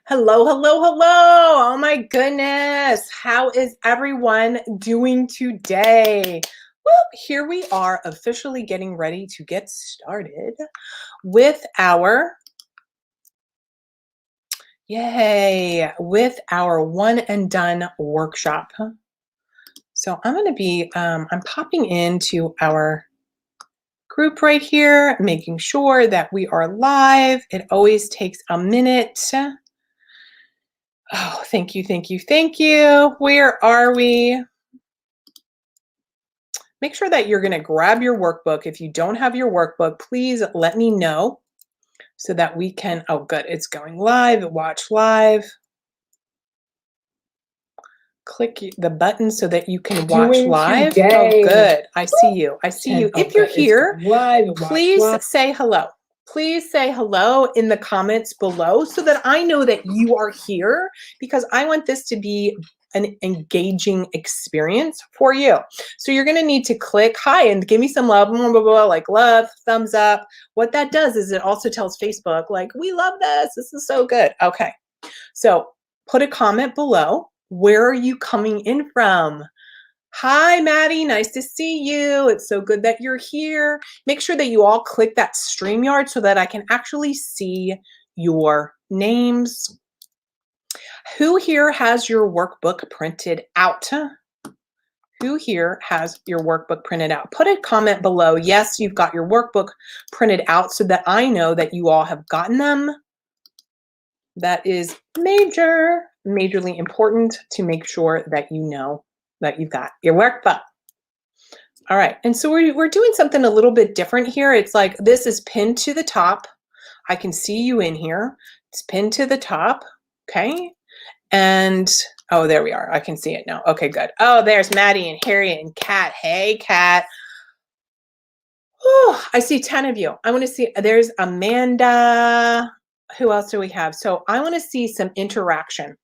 Hello, hello, hello. Oh my goodness. How is everyone doing today? Well, here we are officially getting ready to get started with our one and done workshop. So I'm going to be, I'm popping into our group right here, making sure that we are live. It always takes a minute. Oh, thank you, thank you, thank you. Where are we? Make sure that you're going to grab your workbook. If you don't have your workbook, please let me know so that we can, oh, good, it's going live, watch live. Click the button so that you can watch live. Oh, good. I see you. I see you. If you're here, please say hello. Please say hello in the comments below so that I know that you are here, because I want this to be an engaging experience for you. So you're going to need to click hi and give me some love, blah, blah, blah, like love, thumbs up. What that does is it also tells Facebook, like, we love this. This is so good. Okay. So put a comment below. Where are you coming in from? Hi, Maddie. Nice to see you. It's so good that you're here. Make sure that you all click that StreamYard so that I can actually see your names. Who here has your workbook printed out? Who here has your workbook printed out? Put a comment below. Yes, you've got your workbook printed out so that I know that you all have gotten them. That is majorly important to make sure that you know that you've got your workbook. All right, and so we're doing something a little bit different here. It's like this is pinned to the top. I can see you in here. It's pinned to the top, okay? And, oh, there we are. I can see it now. Okay, good. Oh, there's Maddie and Harriet and Kat. Hey, Kat. Oh, I see 10 of you. I want to see, there's Amanda. Who else do we have? So I want to see some interaction.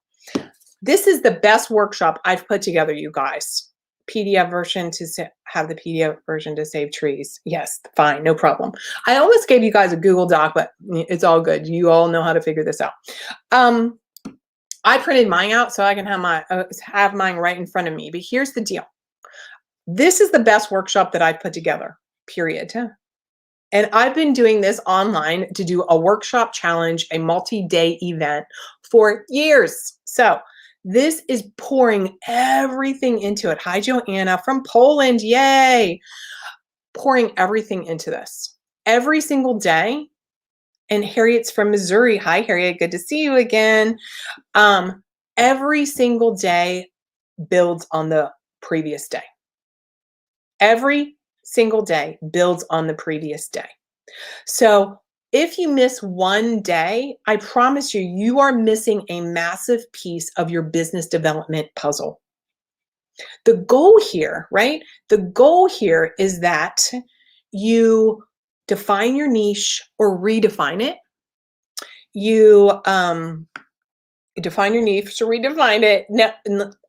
This is the best workshop I've put together, you guys. PDF version to have the PDF version to save trees. Yes, fine, no problem. I almost gave you guys a Google Doc, but it's all good. You all know how to figure this out. I printed mine out so I can have mine right in front of me. But here's the deal. This is the best workshop that I've put together, period. And I've been doing this online to do a workshop challenge, a multi-day event for years. So this is pouring everything into it. Hi, Joanna from Poland. Yay. Pouring everything into this every single day. And Harriet's from Missouri. Hi, Harriet. Good to see you again. Every single day builds on the previous day. Every single day builds on the previous day. So if you miss one day, I promise you, you are missing a massive piece of your business development puzzle. The goal here, right? The goal here is that you define your niche or redefine it. You define your niche or redefine it. Now,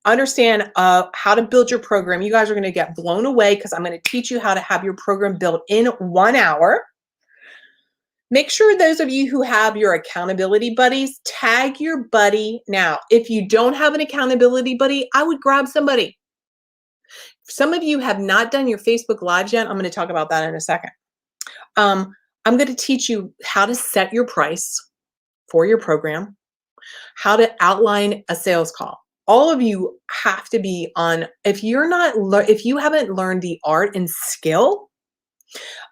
understand how to build your program. You guys are going to get blown away because I'm going to teach you how to have your program built in 1 hour. Make sure those of you who have your accountability buddies, tag your buddy now. If you don't have an accountability buddy, I would grab somebody. Some of you have not done your Facebook Lives yet. I'm going to talk about that in a second. I'm going to teach you how to set your price for your program, how to outline a sales call. All of you have to be on, if you haven't learned the art and skill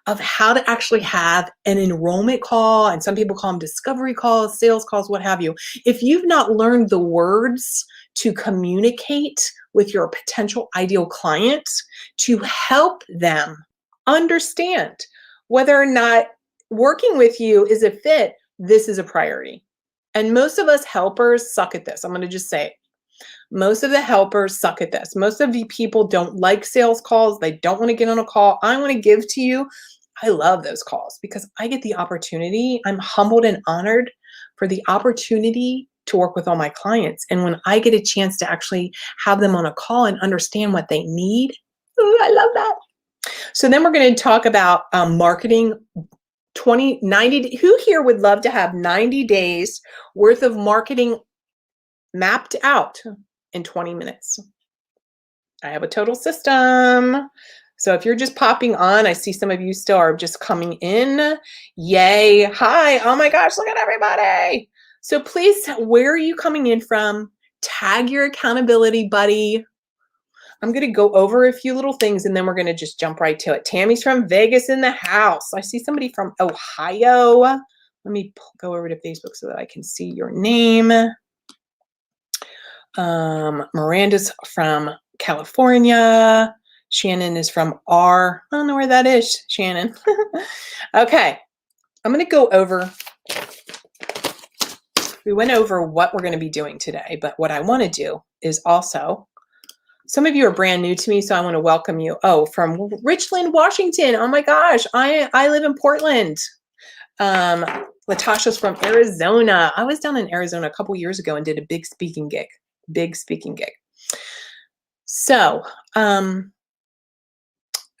of how to actually have an enrollment call, and some people call them discovery calls, sales calls, what have you. If you've not learned the words to communicate with your potential ideal client to help them understand whether or not working with you is a fit, this is a priority. And most of us helpers suck at this. I'm going to just say it. Most of the helpers suck at this. Most of you people don't like sales calls. They don't want to get on a call. I want to give to you. I love those calls because I get the opportunity. I'm humbled and honored for the opportunity to work with all my clients. And when I get a chance to actually have them on a call and understand what they need, ooh, I love that. So then we're going to talk about marketing 90, who here would love to have 90 days worth of marketing mapped out in 20 minutes? I have a total system. So if you're just popping on, I see some of you still are just coming in. Yay. Hi. Oh my gosh, look at everybody. So please, where are you coming in from? Tag your accountability buddy. I'm going to go over a few little things and then we're going to just jump right to it. Tammy's from Vegas in the house. I see somebody from Ohio. Let me go over to Facebook so that I can see your name. Miranda's from California. Shannon is from I don't know where that is, Shannon. Okay. I'm going to go over. We went over what we're going to be doing today, but what I want to do is also, some of you are brand new to me, so I want to welcome you. Oh, from Richland, Washington. Oh my gosh, I live in Portland. Latasha's from Arizona. I was down in Arizona a couple years ago and did a big speaking gig. So,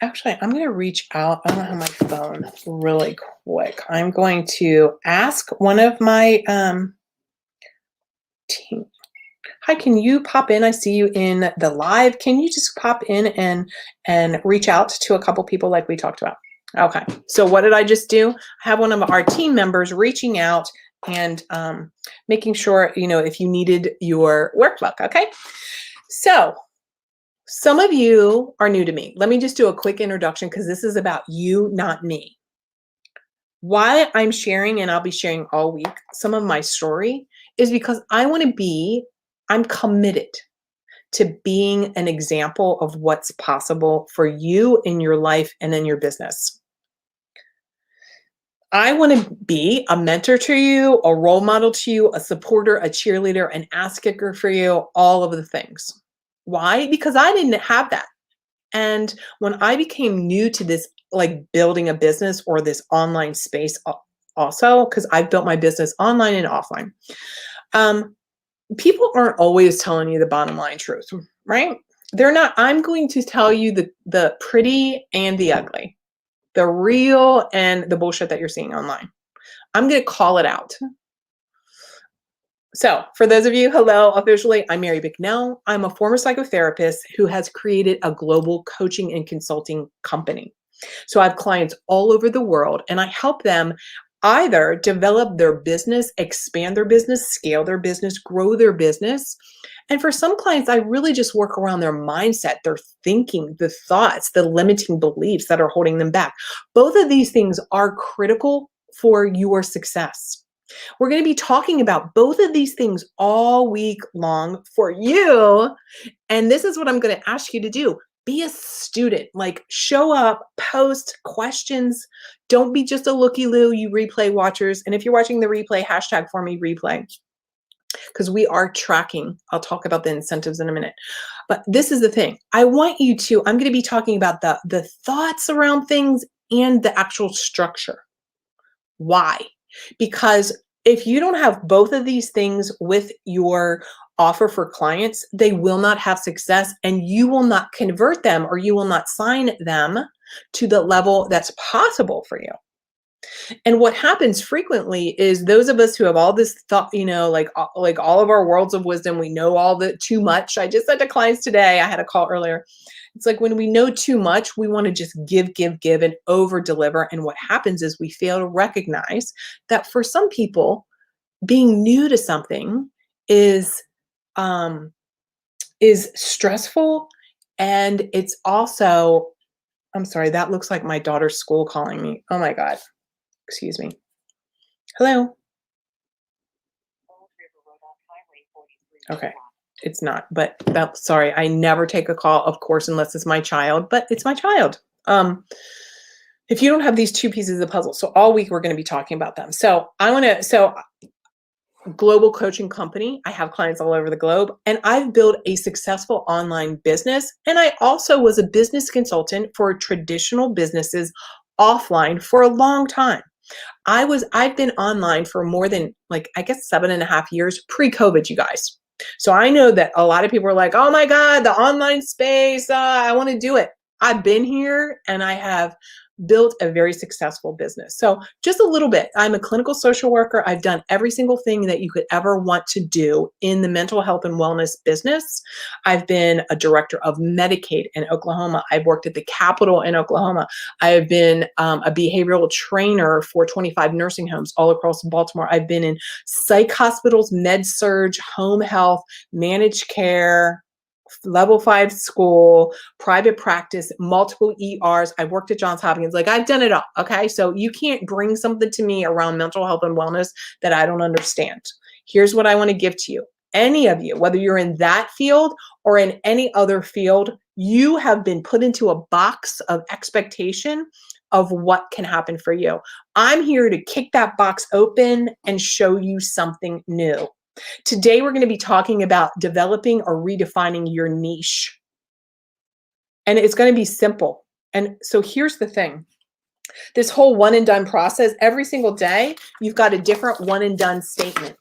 actually, I'm going to reach out. I don't have my phone really quick. I'm going to ask one of my team. Hi, can you pop in? I see you in the live. Can you just pop in and reach out to a couple people like we talked about? Okay. So what did I just do? I have one of our team members reaching out and making sure, if you needed your workbook. Okay. So some of you are new to me. Let me just do a quick introduction because this is about you, not me. Why I'm sharing, and I'll be sharing all week, some of my story is because I'm committed to being an example of what's possible for you in your life and in your business. I want to be a mentor to you, a role model to you, a supporter, a cheerleader, an ass kicker for you, all of the things. Why? Because I didn't have that. And when I became new to this, like building a business or this online space also, because I've built my business online and offline, people aren't always telling you the bottom line truth, right? They're not. I'm going to tell you the pretty and the ugly, the real and the bullshit that you're seeing online. I'm going to call it out. So for those of you, hello, officially, I'm Mary Bicknell. I'm a former psychotherapist who has created a global coaching and consulting company. So I have clients all over the world and I help them either develop their business, expand their business, scale their business, grow their business. And for some clients, I really just work around their mindset, their thinking, the thoughts, the limiting beliefs that are holding them back. Both of these things are critical for your success. We're going to be talking about both of these things all week long for you. And this is what I'm going to ask you to do. Be a student, like show up, post questions. Don't be just a looky-loo, you replay watchers. And if you're watching the replay, hashtag for me replay, because we are tracking. I'll talk about the incentives in a minute. But this is the thing. I'm going to be talking about the thoughts around things and the actual structure. Why? Because if you don't have both of these things with your offer for clients, they will not have success and you will not convert them or you will not sign them to the level that's possible for you. And what happens frequently is those of us who have all this thought, like all of our worlds of wisdom, we know all the too much. I just said to clients today, I had a call earlier. It's like when we know too much, we want to just give and over deliver. And what happens is we fail to recognize that for some people, being new to something is stressful. And it's also, I'm sorry, that looks like my daughter's school calling me. Oh my God. Excuse me. Hello. Okay. It's not, but sorry, I never take a call, of course, unless it's my child, but it's my child. If you don't have these two pieces of the puzzle, so all week we're going to be talking about them. So global coaching company. I have clients all over the globe and I've built a successful online business. And I also was a business consultant for traditional businesses offline for a long time. I've been online for more than 7.5 years pre-COVID, you guys. So I know that a lot of people are like, oh my God, the online space, I want to do it. I've been here and I have built a very successful business. So just a little bit, I'm a clinical social worker. I've done every single thing that you could ever want to do in the mental health and wellness business. I've been a director of Medicaid in Oklahoma. I've worked at the Capitol in Oklahoma. I have been a behavioral trainer for 25 nursing homes all across Baltimore. I've been in psych hospitals, med surg, home health, managed care, level 5 school, private practice, multiple ERs. I've worked at Johns Hopkins. Like, I've done it all. Okay. So you can't bring something to me around mental health and wellness that I don't understand. Here's what I want to give to you. Any of you, whether you're in that field or in any other field, you have been put into a box of expectation of what can happen for you. I'm here to kick that box open and show you something new. Today, we're going to be talking about developing or redefining your niche. And it's going to be simple. And so here's the thing. This whole one and done process, every single day, you've got a different one and done statement.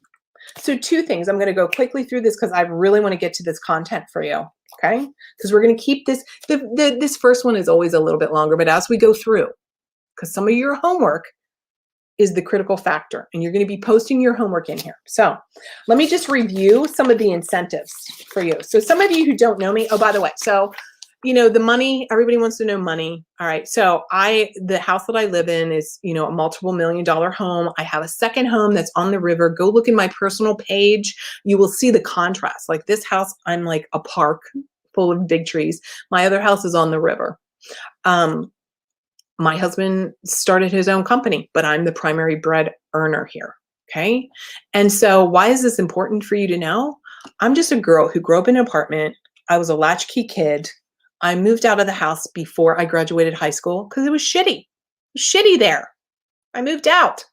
So two things. I'm going to go quickly through this because I really want to get to this content for you. Okay? Because we're going to keep this. This first one is always a little bit longer, but as we go through, because some of your homework is the critical factor, and you're going to be posting your homework in here. So let me just review some of the incentives for you. So some of you who don't know me, oh, by the way, so, you know, the money, everybody wants to know money. All right. So the house that I live in is, you know, a multiple $1,000,000 home. I have a second home that's on the river. Go look in my personal page. You will see the contrast. Like this house, I'm like a park full of big trees. My other house is on the river. My husband started his own company, but I'm the primary bread earner here. Okay. And so why is this important for you to know? I'm just a girl who grew up in an apartment. I was a latchkey kid. I moved out of the house before I graduated high school because it was shitty. It was shitty there. I moved out.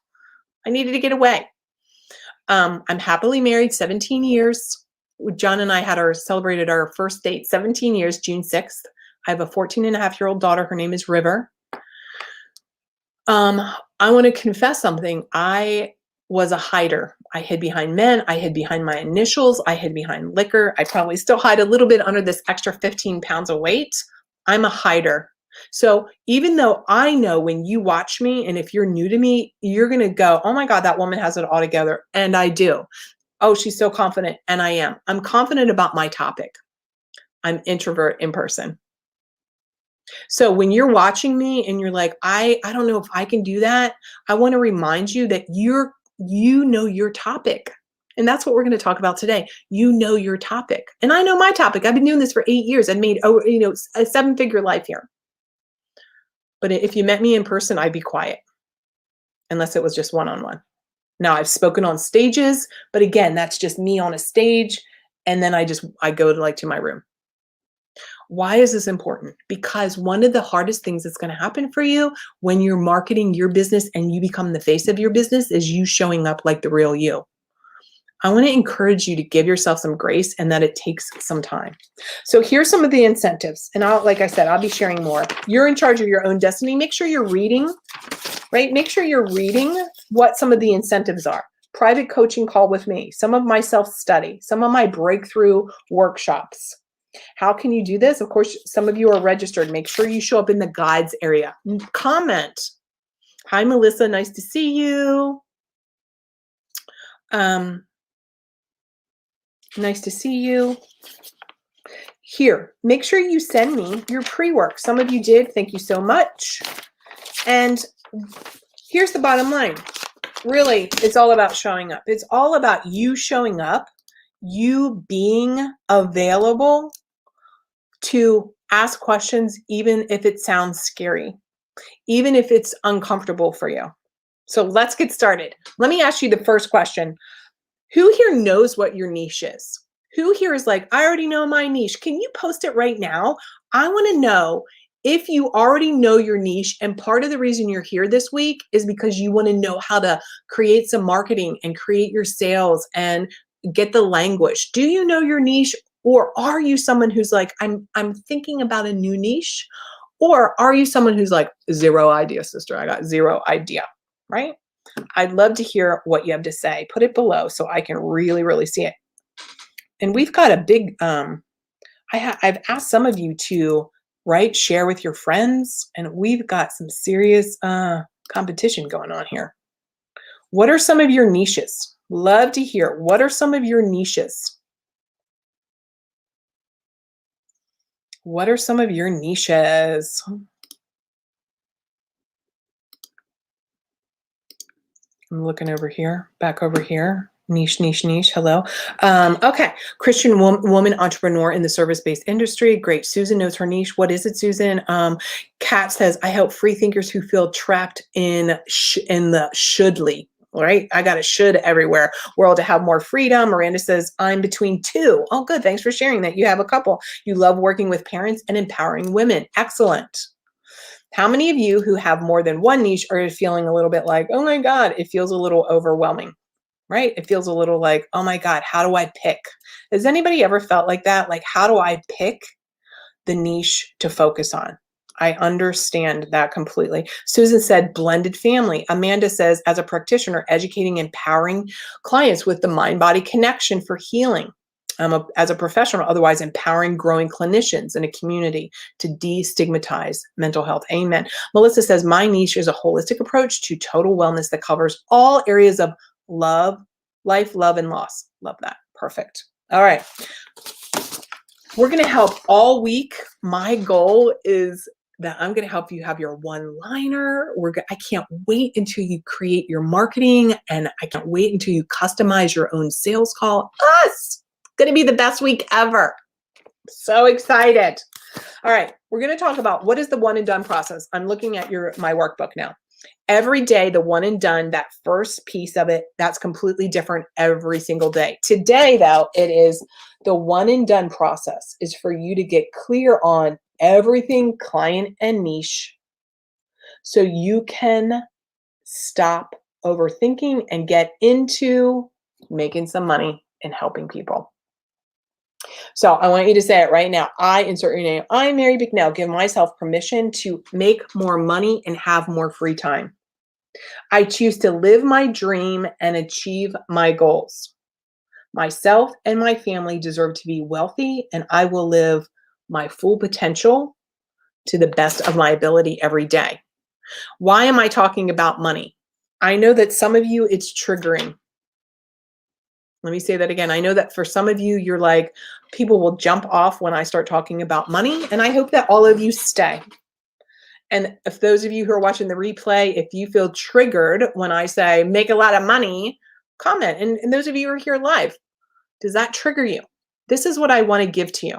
I needed to get away. I'm happily married 17 years. John and I celebrated our first date 17 years, June 6th. I have a 14-and-a-half-year-old daughter. Her name is River. I want to confess something. I was a hider. I hid behind men. I hid behind my initials. I hid behind liquor. I probably still hide a little bit under this extra 15 pounds of weight. I'm a hider. So even though I know when you watch me, and if you're new to me, you're going to go, oh my God, that woman has it all together. And I do. Oh, she's so confident. And I am. I'm confident about my topic. I'm introvert in person. So when you're watching me and you're like, I don't know if I can do that, I want to remind you that you know your topic. And that's what we're going to talk about today. You know your topic. And I know my topic. I've been doing this for 8 years. I've made, a 7-figure life here. But if you met me in person, I'd be quiet unless it was just one-on-one. Now I've spoken on stages, but again, that's just me on a stage. And then I go to my room. Why is this important? Because one of the hardest things that's going to happen for you when you're marketing your business and you become the face of your business is you showing up like the real you. I want to encourage you to give yourself some grace and that it takes some time. So here's some of the incentives. And like I said, I'll be sharing more. You're in charge of your own destiny. Make sure you're reading, right? Make sure you're reading what some of the incentives are. Private coaching call with me, some of my self-study, some of my breakthrough workshops. How can you do this? Of course, some of you are registered. Make sure you show up in the guides area. Comment. Hi, Melissa. Nice to see you. Nice to see you. Here, make sure you send me your pre-work. Some of you did. Thank you so much. And here's the bottom line. Really, it's all about showing up. It's all about you showing up, you being available to ask questions, even if it sounds scary, even if it's uncomfortable for you. So let's get started. Let me ask you the first question. Who here knows what your niche is? Who here is like, I already know my niche. Can you post it right now? I want to know if you already know your niche, and part of the reason you're here this week is because you want to know how to create some marketing and create your sales and get the language. Do you know your niche? Or are you someone who's like, I'm thinking about a new niche? Or are you someone who's like, zero idea, sister? I got zero idea, right? I'd love to hear what you have to say. Put it below so I can really, really see it. And we've got a big, I've asked some of you to right? Share with your friends. And we've got some serious competition going on here. What are some of your niches? Love to hear. What are some of your niches? What are some of your niches? I'm looking over here, back over here. Niche, niche, niche. Hello. Okay. Christian woman entrepreneur in the service-based industry. Great. Susan knows her niche. What is it, Susan? Kat says, I help free thinkers who feel trapped in the shouldly. Right? I got a should everywhere. World to have more freedom. Miranda says, I'm between two. Oh, good. Thanks for sharing that. You have a couple. You love working with parents and empowering women. Excellent. How many of you who have more than one niche are feeling a little bit like, oh my God, it feels a little overwhelming, right? It feels a little like, oh my God, how do I pick? Has anybody ever felt like that? Like, how do I pick the niche to focus on? I understand that completely. Susan said, blended family. Amanda says, as a practitioner, educating, empowering clients with the mind-body connection for healing. As a professional, otherwise empowering growing clinicians in a community to destigmatize mental health. Amen. Melissa says, my niche is a holistic approach to total wellness that covers all areas of love, life, love, and loss. Love that. Perfect. All right. We're going to help all week. My goal is that I'm going to help you have your one-liner. I can't wait until you create your marketing, and I can't wait until you customize your own sales call. It's going to be the best week ever. So excited. All right, we're going to talk about what is the one and done process. I'm looking at my workbook now. Every day, the one and done, that first piece of it, that's completely different every single day. Today, though, it is the one and done process is for you to get clear on everything client and niche so you can stop overthinking and get into making some money and helping people. So I want you to say it right now. I insert your name. I'm Mary Bicknell. Give myself permission to make more money and have more free time. I choose to live my dream and achieve my goals. Myself and my family deserve to be wealthy, and I will live my full potential to the best of my ability every day. Why am I talking about money? I know that some of you, it's triggering. Let me say that again. I know that for some of you, you're like, people will jump off when I start talking about money, and I hope that all of you stay. And if those of you who are watching the replay, if you feel triggered when I say make a lot of money, comment. And those of you who are here live, does that trigger you? This is what I want to give to you.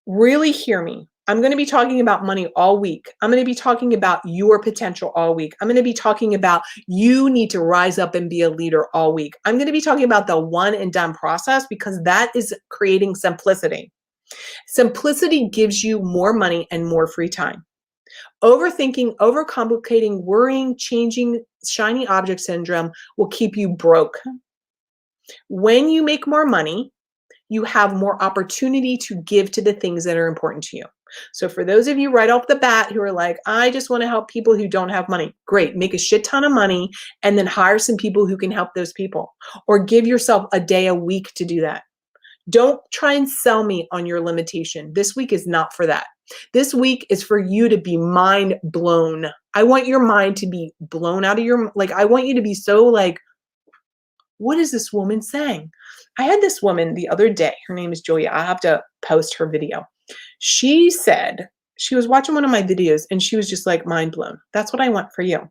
Really hear me. I'm going to be talking about money all week. I'm going to be talking about your potential all week. I'm going to be talking about you need to rise up and be a leader all week. I'm going to be talking about the one and done process because that is creating simplicity. Simplicity gives you more money and more free time. Overthinking, overcomplicating, worrying, changing, shiny object syndrome will keep you broke. When you make more money, you have more opportunity to give to the things that are important to you. So for those of you right off the bat who are like, I just want to help people who don't have money, great, make a shit ton of money and then hire some people who can help those people, or give yourself a day a week to do that. Don't try and sell me on your limitation. This week is not for that. This week is for you to be mind blown. I want your mind to be blown out of your, I want you to be so like, what is this woman saying? I had this woman the other day. Her name is Julia. I have to post her video. She said she was watching one of my videos and she was just like mind blown. That's what I want for you.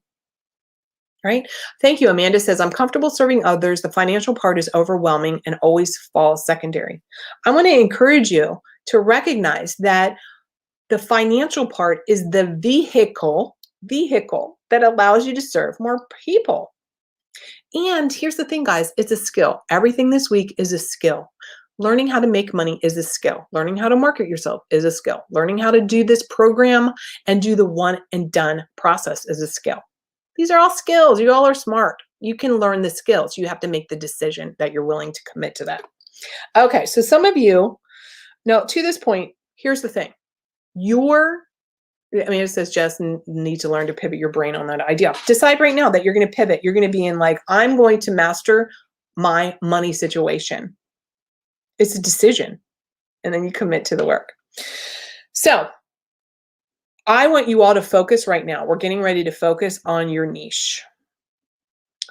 Right? Thank you. Amanda says, I'm comfortable serving others. The financial part is overwhelming and always falls secondary. I want to encourage you to recognize that the financial part is the vehicle that allows you to serve more people. And here's the thing, guys, it's a skill. Everything this week is a skill. Learning how to make money is a skill. Learning how to market yourself is a skill. Learning how to do this program and do the one and done process is a skill. These are all skills. You all are smart. You can learn the skills. You have to make the decision that you're willing to commit to that. Okay, so some of you, now to this point, here's the thing. It says just need to learn to pivot your brain on that idea. Decide right now that you're going to pivot. You're going to be in I'm going to master my money situation. It's a decision. And then you commit to the work. So I want you all to focus right now. We're getting ready to focus on your niche.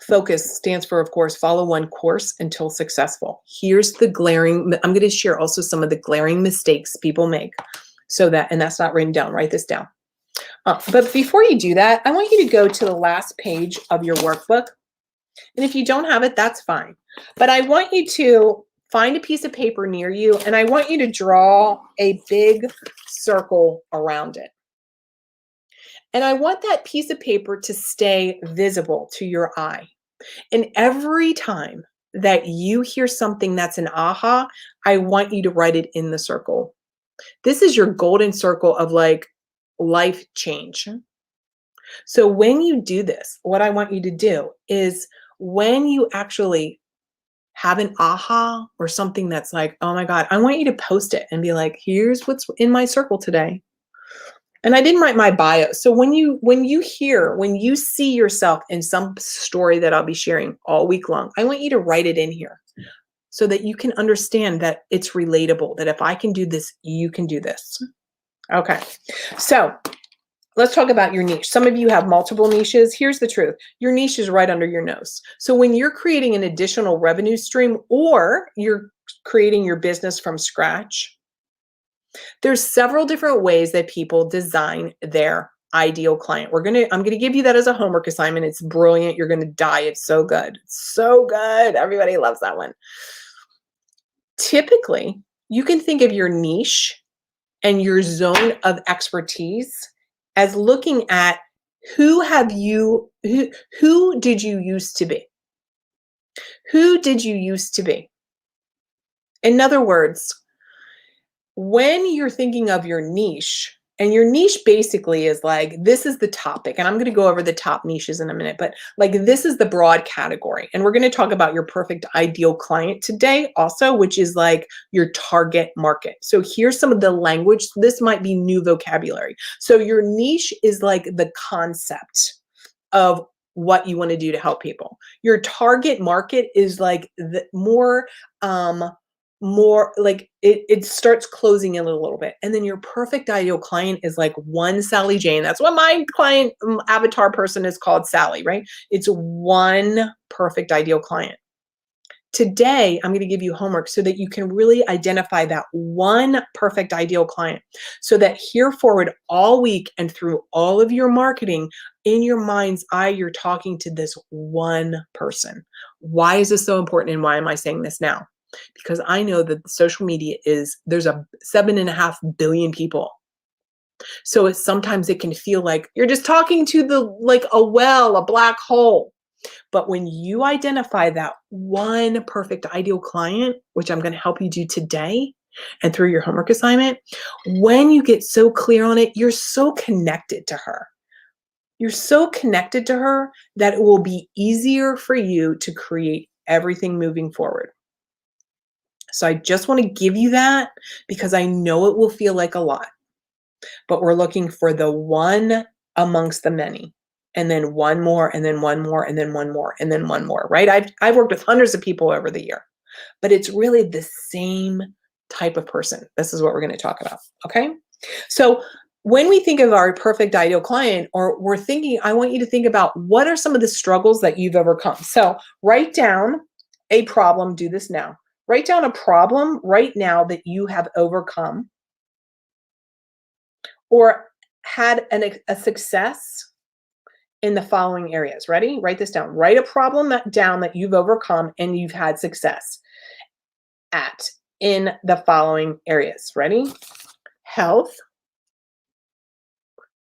Focus stands for, of course, follow one course until successful. Here's the glaring, I'm going to share also some of the glaring mistakes people make. So that, and that's not written down, write this down. But before you do that, I want you to go to the last page of your workbook. And if you don't have it, that's fine. But I want you to find a piece of paper near you, and I want you to draw a big circle around it. And I want that piece of paper to stay visible to your eye. And every time that you hear something that's an aha, I want you to write it in the circle. This is your golden circle of like life change. So when you do this, what I want you to do is when you actually have an aha or something that's like, oh my God, I want you to post it and be like, here's what's in my circle today. And I didn't write my bio. So when you see yourself in some story that I'll be sharing all week long, I want you to write it in here so that you can understand that it's relatable, that if I can do this, you can do this. Okay. So let's talk about your niche. Some of you have multiple niches. Here's the truth. Your niche is right under your nose. So when you're creating an additional revenue stream or you're creating your business from scratch, there's several different ways that people design their ideal client. I'm going to give you that as a homework assignment. It's brilliant. You're going to die. It's so good. It's so good. Everybody loves that one. Typically, you can think of your niche and your zone of expertise as looking at who did you used to be? Who did you used to be? In other words, when you're thinking of your niche, and your niche basically is like, this is the topic, and I'm going to go over the top niches in a minute, but like this is the broad category. And we're going to talk about your perfect ideal client today also, which is like your target market. So here's some of the language. This might be new vocabulary. So your niche is like the concept of what you want to do to help people. Your target market is like the more like it starts closing in a little bit. And then your perfect ideal client is like one Sally Jane. That's what my client avatar person is called, Sally, right? It's one perfect ideal client. Today, I'm going to give you homework so that you can really identify that one perfect ideal client so that here forward all week and through all of your marketing, in your mind's eye, you're talking to this one person. Why is this so important and why am I saying this now? Because I know that social media there's a 7.5 billion people. So sometimes it can feel like you're just talking to like a black hole. But when you identify that one perfect ideal client, which I'm going to help you do today and through your homework assignment, when you get so clear on it, you're so connected to her. You're so connected to her that it will be easier for you to create everything moving forward. So I just want to give you that because I know it will feel like a lot, but we're looking for the one amongst the many, and then one more, and then one more, and then one more, and then one more, right? I've worked with hundreds of people over the year, but it's really the same type of person. This is what we're going to talk about, okay? So when we think of our perfect ideal client, or I want you to think about what are some of the struggles that you've overcome. So write down a problem, do this now. Write down a problem right now that you have overcome or had a success in the following areas. Ready? Write this down. Write a problem down that you've overcome and you've had success in the following areas. Ready? Health,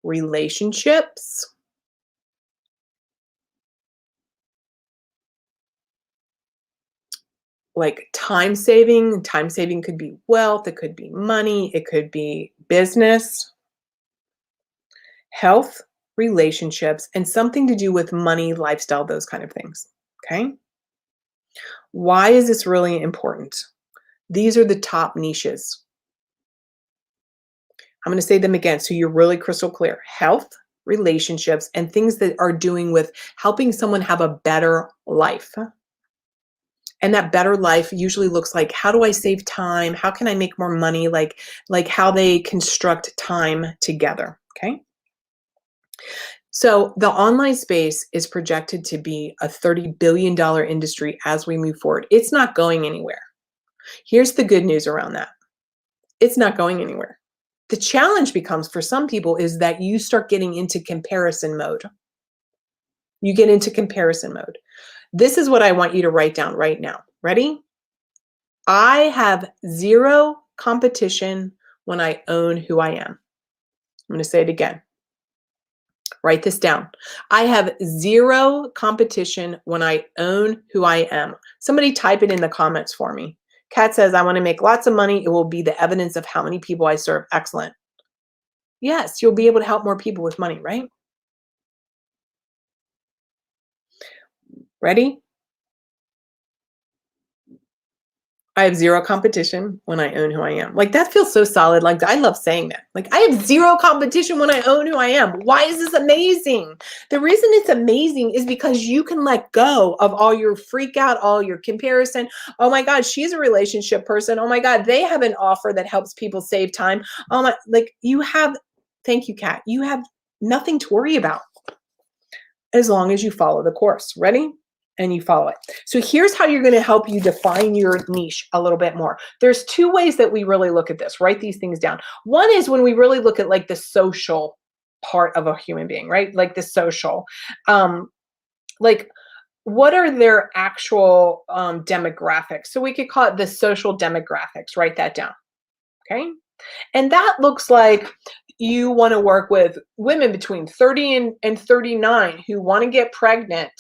relationships, like time saving. Time saving could be wealth, it could be money, it could be business. Health, relationships, and something to do with money, lifestyle, those kind of things. Okay? Why is this really important? These are the top niches. I'm going to say them again so you're really crystal clear. Health, relationships, and things that are doing with helping someone have a better life. And that better life usually looks like, how do I save time? How can I make more money? Like how they construct time together. Okay. So the online space is projected to be a $30 billion industry as we move forward. It's not going anywhere. Here's the good news around that. It's not going anywhere. The challenge becomes for some people is that you start getting into comparison mode. You get into comparison mode. This is what I want you to write down right now. Ready? I have zero competition when I own who I am. I'm going to say it again. Write this down. I have zero competition when I own who I am. Somebody type it in the comments for me. Kat says, I want to make lots of money. It will be the evidence of how many people I serve. Excellent. Yes, you'll be able to help more people with money, right? Ready? I have zero competition when I own who I am. Like, that feels so solid. Like, I love saying that. Like, I have zero competition when I own who I am. Why is this amazing? The reason it's amazing is because you can let go of all your freak out, all your comparison. Oh my God, she's a relationship person. Oh my God, they have an offer that helps people save time. Oh my, like you have, thank you, Kat. You have nothing to worry about as long as you follow the course. Ready? And you follow it. So here's how you're going to help you define your niche a little bit more. There's two ways that we really look at this. Write these things down. One is when we really look at like the social part of a human being, right? Like the social, like what are their actual demographics? So we could call it the social demographics. Write that down. Okay. And that looks like you want to work with women between 30 and 39 who want to get pregnant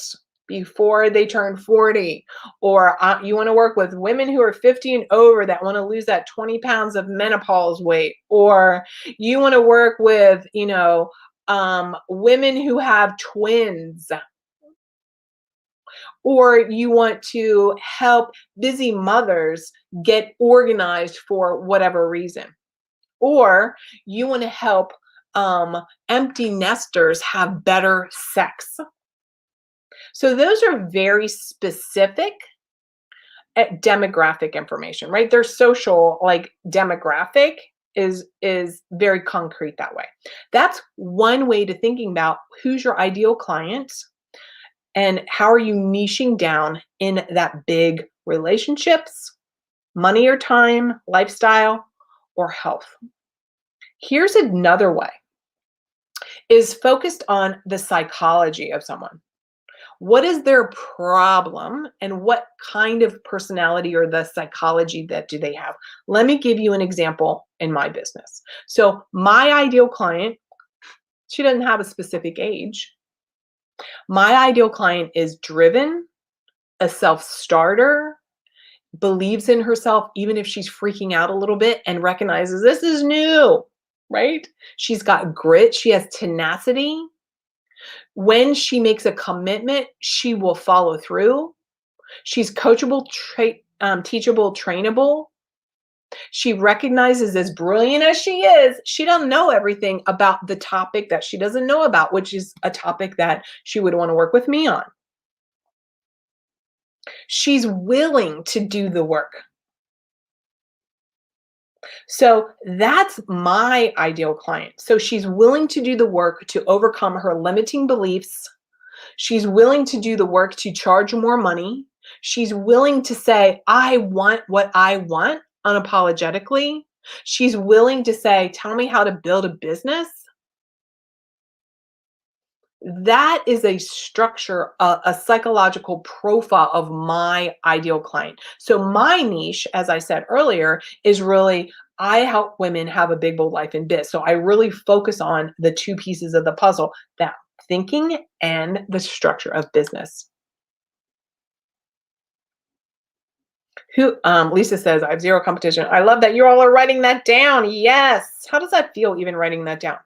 before they turn 40, or you want to work with women who are 50 and over that want to lose that 20 pounds of menopause weight, or you want to work with, women who have twins, or you want to help busy mothers get organized for whatever reason, or you want to help empty nesters have better sex. So those are very specific demographic information, right? Their social like demographic is very concrete that way. That's one way to thinking about who's your ideal client and how are you niching down in that big relationships, money or time, lifestyle, or health. Here's another way, is focused on the psychology of someone. What is their problem and what kind of personality or the psychology that do they have? Let me give you an example in my business. So my ideal client, she doesn't have a specific age. My ideal client is driven, a self-starter, believes in herself even if she's freaking out a little bit and recognizes this is new, right? She's got grit, she has tenacity. When she makes a commitment, she will follow through. She's coachable, teachable, trainable. She recognizes, as brilliant as she doesn't know everything about the topic that she doesn't know about, which is a topic that she would want to work with me on. She's willing to do the work. So that's my ideal client. So she's willing to do the work to overcome her limiting beliefs. She's willing to do the work to charge more money. She's willing to say, I want what I want unapologetically. She's willing to say, tell me how to build a business. That is a structure, a psychological profile of my ideal client. So my niche, as I said earlier, is really, I help women have a big, bold life in biz. So I really focus on the two pieces of the puzzle, that thinking and the structure of business. Lisa says, I have zero competition. I love that you all are writing that down. Yes. How does that feel, even writing that down?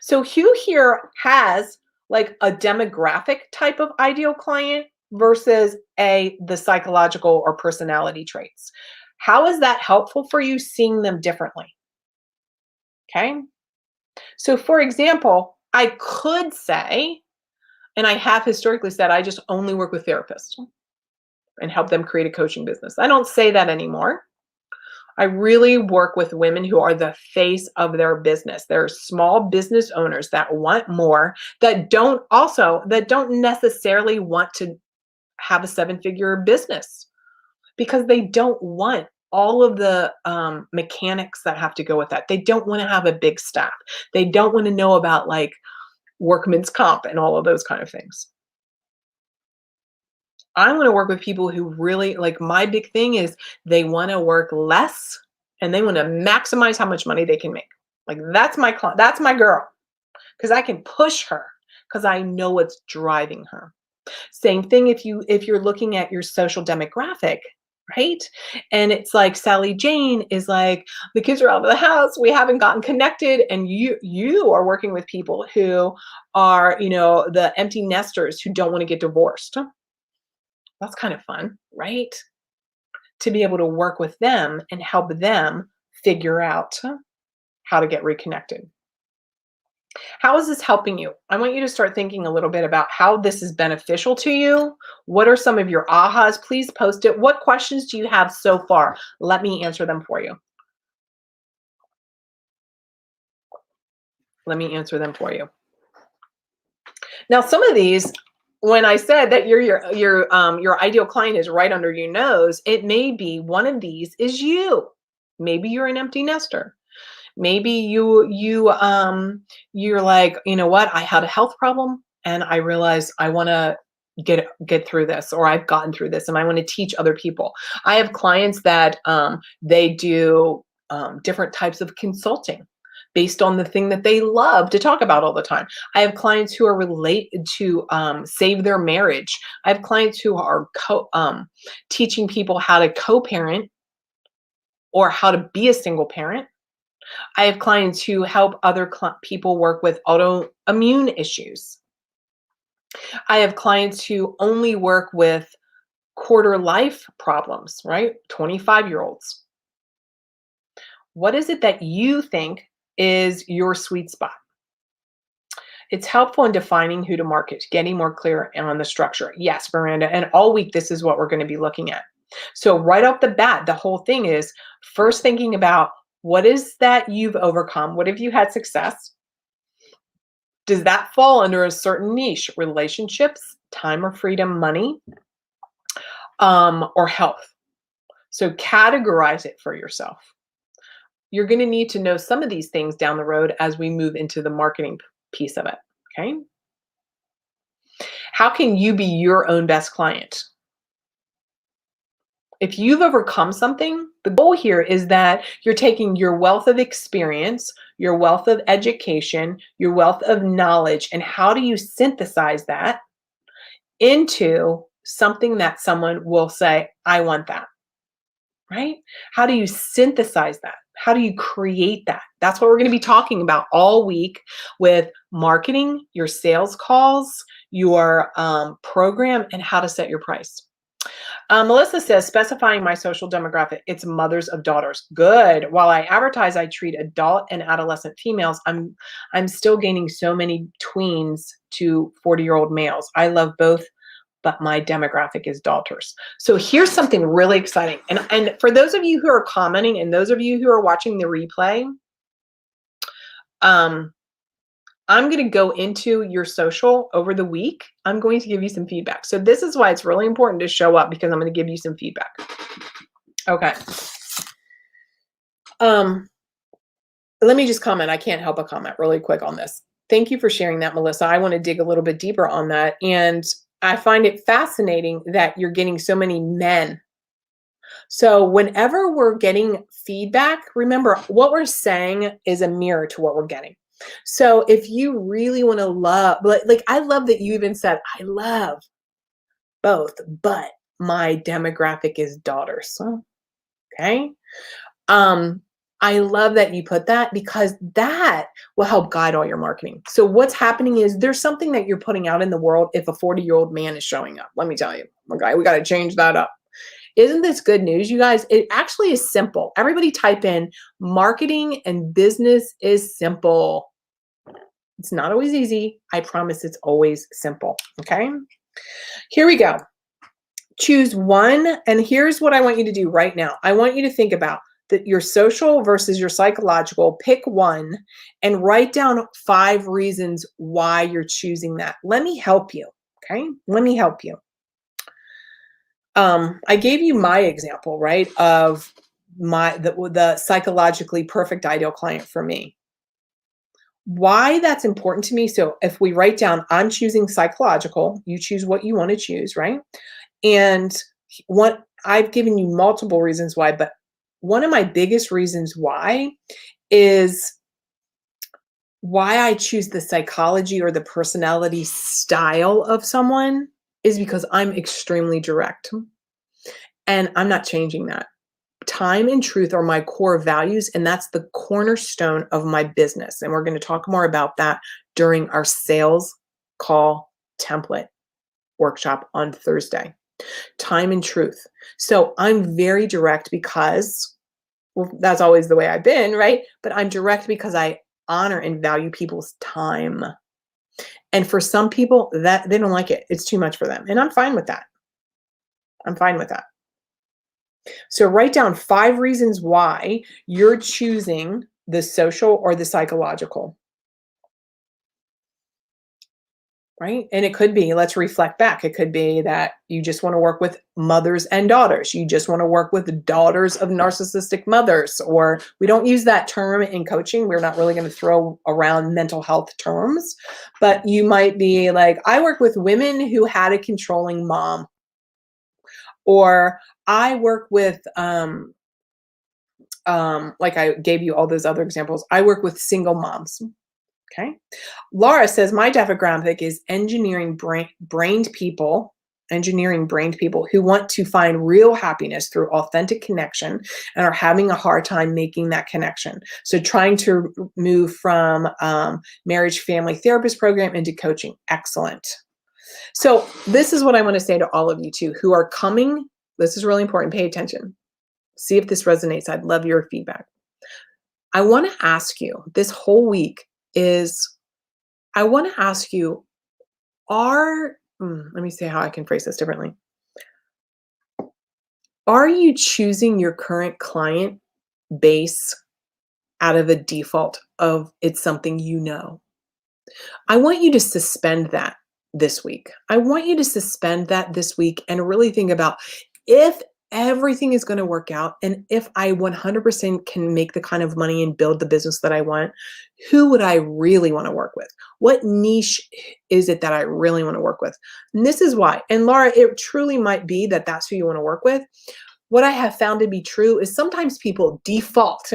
So who here has like a demographic type of ideal client versus the psychological or personality traits? How is that helpful for you seeing them differently? Okay. So for example, I could say, and I have historically said, I just only work with therapists. and help them create a coaching business. I don't say that anymore. I really work with women who are the face of their business. They're small business owners that want more, that don't necessarily want to have a seven-figure business because they don't want all of the mechanics that have to go with that. They don't want to have a big staff. They don't want to know about like workman's comp and all of those kind of things. I want to work with people who really like, my big thing is they want to work less and they want to maximize how much money they can make. Like that's my client, that's my girl, because I can push her because I know what's driving her. Same thing if you're looking at your social demographic, right? And it's like Sally Jane is like, the kids are out of the house, we haven't gotten connected, and you are working with people who are, the empty nesters who don't want to get divorced. That's kind of fun, right? To be able to work with them and help them figure out how to get reconnected. How is this helping you? I want you to start thinking a little bit about how this is beneficial to you. What are some of your ahas? Please post it. What questions do you have so far? Let me answer them for you. Let me answer them for you. Now, some of these, when I said that your ideal client is right under your nose, it may be one of these is you. Maybe you're an empty nester. Maybe you're like, you know what? I had a health problem and I realized I want to get through this, or I've gotten through this and I want to teach other people. I have clients that they do different types of consulting based on the thing that they love to talk about all the time. I have clients who are related to save their marriage. I have clients who are teaching people how to co-parent or how to be a single parent. I have clients who help other people work with autoimmune issues. I have clients who only work with quarter life problems, right? 25-year-olds. What is it that you think is your sweet spot? It's helpful in defining who to market, getting more clear on the structure. Yes, Miranda, and all week, this is what we're going to be looking at. So right off the bat, the whole thing is first thinking about what is that you've overcome? What have you had success? Does that fall under a certain niche? Relationships, time or freedom, money, or health? So categorize it for yourself. You're going to need to know some of these things down the road as we move into the marketing piece of it, okay? How can you be your own best client? If you've overcome something, the goal here is that you're taking your wealth of experience, your wealth of education, your wealth of knowledge, and how do you synthesize that into something that someone will say, I want that, right? How do you synthesize that? How do you create that? That's what we're going to be talking about all week with marketing, your sales calls, your program, and how to set your price. Melissa says, specifying my social demographic, it's mothers of daughters. Good. While I advertise, I treat adult and adolescent females. I'm still gaining so many tweens to 40-year-old males. I love both, but my demographic is daughters. So here's something really exciting. And for those of you who are commenting and those of you who are watching the replay, I'm going to go into your social over the week. I'm going to give you some feedback. So this is why it's really important to show up, because I'm going to give you some feedback. Okay. Let me just comment. I can't help but comment really quick on this. Thank you for sharing that, Melissa. I want to dig a little bit deeper on that. And I find it fascinating that you're getting so many men. So whenever we're getting feedback, remember what we're saying is a mirror to what we're getting. So if you really want to love, like I love that you even said, I love both, but my demographic is daughters. Okay. I love that you put that, because that will help guide all your marketing. So what's happening is there's something that you're putting out in the world if a 40-year-old man is showing up. Let me tell you, okay, we got to change that up. Isn't this good news, you guys? It actually is simple. Everybody type in marketing and business is simple. It's not always easy. I promise it's always simple. Okay. Here we go. Choose one, and here's what I want you to do right now. I want you to think about that your social versus your psychological. Pick one and write down 5 reasons why you're choosing that. Let me help you, okay? Let me help you. I gave you my example, right, of the psychologically perfect ideal client for me. Why that's important to me. So if we write down, I'm choosing psychological, you choose what you want to choose, right? And what I've given you multiple reasons why, but one of my biggest reasons why is why I choose the psychology or the personality style of someone is because I'm extremely direct. And I'm not changing that. Time and truth are my core values, and that's the cornerstone of my business. And we're going to talk more about that during our sales call template workshop on Thursday. Time and truth. So I'm very direct because, well, that's always the way I've been, right? But I'm direct because I honor and value people's time. And for some people, that they don't like it. It's too much for them. And I'm fine with that. I'm fine with that. So write down 5 reasons why you're choosing the social or the psychological. Right? And it could be, let's reflect back. It could be that you just want to work with mothers and daughters. You just want to work with daughters of narcissistic mothers, or we don't use that term in coaching. We're not really going to throw around mental health terms, but you might be like, I work with women who had a controlling mom, or I work with, like I gave you all those other examples. I work with single moms. Okay. Laura says, my demographic is engineering brained people who want to find real happiness through authentic connection and are having a hard time making that connection. So trying to move from marriage family therapist program into coaching. Excellent. So this is what I want to say to all of you too, who are coming. This is really important. Pay attention. See if this resonates. I'd love your feedback. I want to ask you this whole week I want to ask you, let me see how I can phrase this differently. Are you choosing your current client base out of a default of it's something you know? I want you to suspend that this week. I want you to suspend that this week and really think about, if everything is going to work out and if I 100% can make the kind of money and build the business that I want, who would I really want to work with? What niche is it that I really want to work with? And this is why. And Laura, it truly might be that that's who you want to work with. What I have found to be true is sometimes people default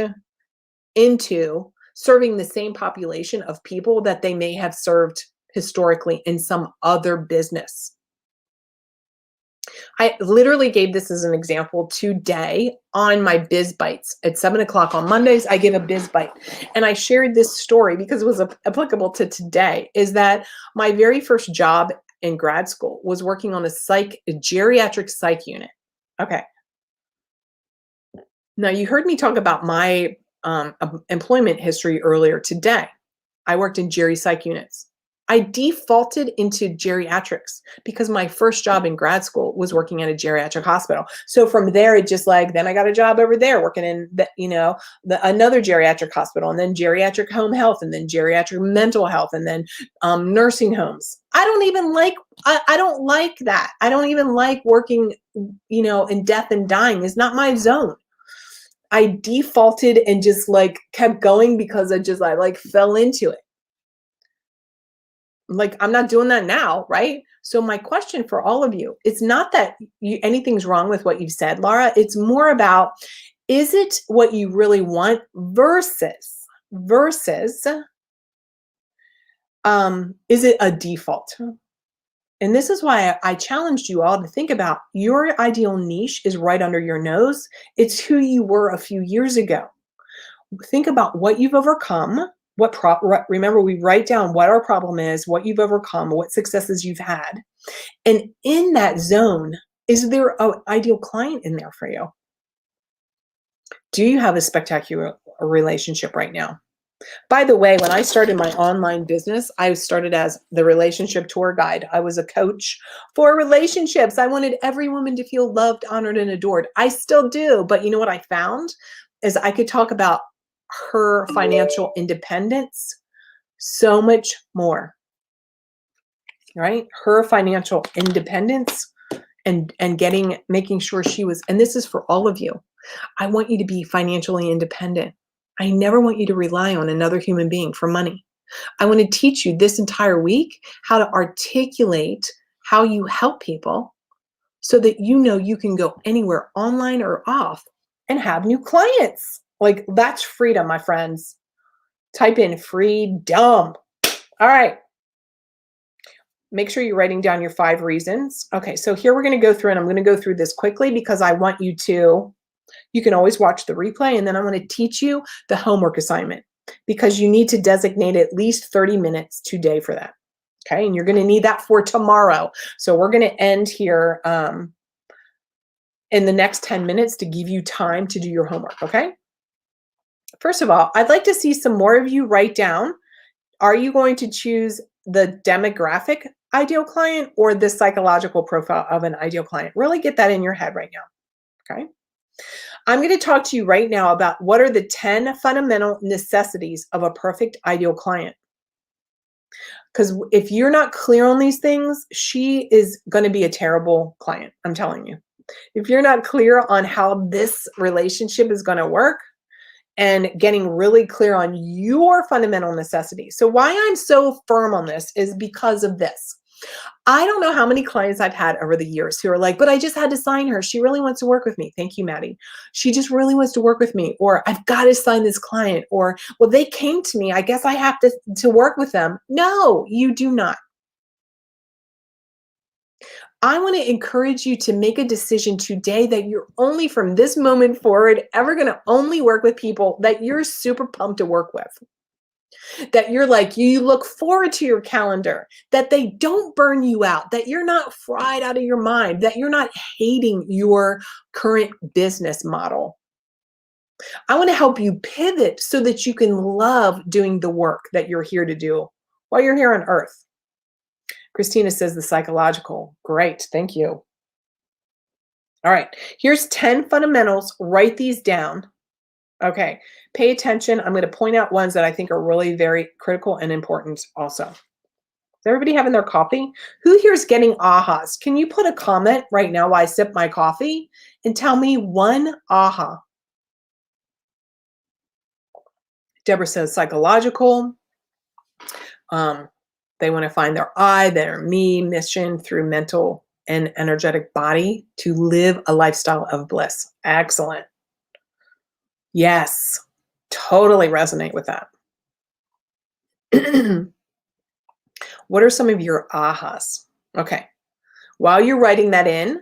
into serving the same population of people that they may have served historically in some other business. I literally gave this as an example today on my Biz Bites at 7:00 on Mondays. I give a Biz Bite, and I shared this story because it was applicable to today. Is that my very first job in grad school was working on a geriatric psych unit. Okay. Now you heard me talk about my employment history earlier today. I worked in geri psych units. I defaulted into geriatrics because my first job in grad school was working at a geriatric hospital. So from there, it just like, then I got a job over there working in another geriatric hospital, and then geriatric home health, and then geriatric mental health, and then nursing homes. I don't even like, I don't like that. I don't even like working, in death and dying is not my zone. I defaulted and just like kept going because I just like fell into it. Like, I'm not doing that now, right? So my question for all of you, it's not that anything's wrong with what you've said, Laura. It's more about, is it what you really want versus, is it a default? And this is why I challenged you all to think about your ideal niche is right under your nose. It's who you were a few years ago. Think about what you've overcome. Remember, we write down what our problem is, what you've overcome, what successes you've had. And in that zone, is there an ideal client in there for you? Do you have a spectacular relationship right now? By the way, when I started my online business, I started as the relationship tour guide. I was a coach for relationships. I wanted every woman to feel loved, honored, and adored. I still do. But you know what I found is I could talk about her financial independence so much more, right? Her financial independence and making sure she was, and this is for all of you. I want you to be financially independent. I never want you to rely on another human being for money. I want to teach you this entire week how to articulate how you help people so that you know you can go anywhere online or off and have new clients. Like, that's freedom, my friends. Type in freedom. All right. Make sure you're writing down your 5 reasons. Okay, so here we're going to go through, and I'm going to go through this quickly because I want you to, you can always watch the replay, and then I'm going to teach you the homework assignment because you need to designate at least 30 minutes today for that. Okay, and you're going to need that for tomorrow. So we're going to end here in the next 10 minutes to give you time to do your homework, okay? First of all, I'd like to see some more of you write down, are you going to choose the demographic ideal client or the psychological profile of an ideal client? Really get that in your head right now, okay? I'm going to talk to you right now about what are the 10 fundamental necessities of a perfect ideal client. Because if you're not clear on these things, she is going to be a terrible client, I'm telling you. If you're not clear on how this relationship is going to work and getting really clear on your fundamental necessities. So why I'm so firm on this is because of this. I don't know how many clients I've had over the years who are like, but I just had to sign her. She really wants to work with me. Thank you, Maddie. She just really wants to work with me. Or I've got to sign this client. Or, well, they came to me. I guess I have to work with them. No, you do not. I want to encourage you to make a decision today that you're only from this moment forward ever going to only work with people that you're super pumped to work with. That you're like, you look forward to your calendar, that they don't burn you out, that you're not fried out of your mind, that you're not hating your current business model. I want to help you pivot so that you can love doing the work that you're here to do while you're here on earth. Christina says the psychological. Great, thank you. All right, here's 10 fundamentals. Write these down. Okay, pay attention. I'm going to point out ones that I think are really very critical and important also. Is everybody having their coffee? Who here is getting ahas? Can you put a comment right now while I sip my coffee and tell me one aha? Deborah says psychological. They want to find their I, their me mission through mental and energetic body to live a lifestyle of bliss. Excellent. Yes, totally resonate with that. What are some of your ahas? Okay, while you're writing that in,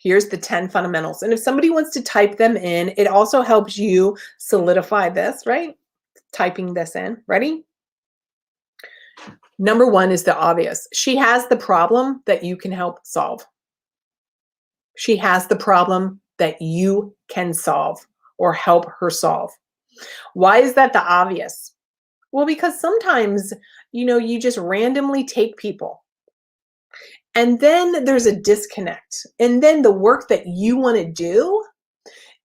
here's the 10 fundamentals. And if somebody wants to type them in, it also helps you solidify this, right? Typing this in. Ready? Number 1 is the obvious. She has the problem that you can help solve. She has the problem that you can solve or help her solve. Why is that the obvious? Well, because sometimes, you just randomly take people and then there's a disconnect. And then the work that you want to do,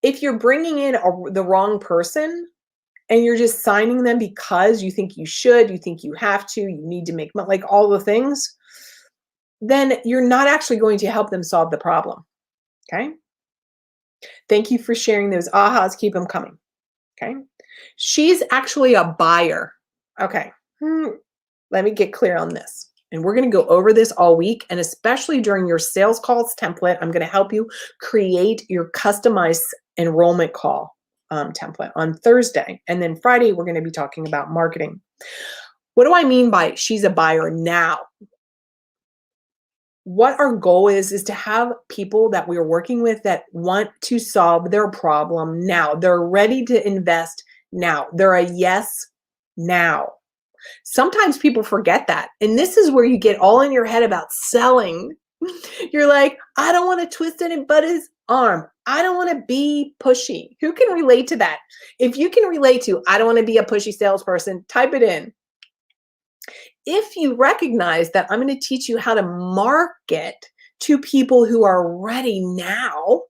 if you're bringing in the wrong person and you're just signing them because you think you should, you think you have to, you need to make money, like all the things, then you're not actually going to help them solve the problem. Okay. Thank you for sharing those ahas. Keep them coming. Okay. She's actually a buyer. Okay. Let me get clear on this. And we're going to go over this all week. And especially during your sales calls template, I'm going to help you create your customized enrollment call template on Thursday. And then Friday, we're going to be talking about marketing. What do I mean by she's a buyer now? What our goal is to have people that we're working with that want to solve their problem now. They're ready to invest now. They're a yes now. Sometimes people forget that. And this is where you get all in your head about selling. You're like, I don't want to twist anybody's arm. I don't want to be pushy. Who can relate to that? If you can relate to, I don't want to be a pushy salesperson, type it in. If you recognize that I'm going to teach you how to market to people who are ready now,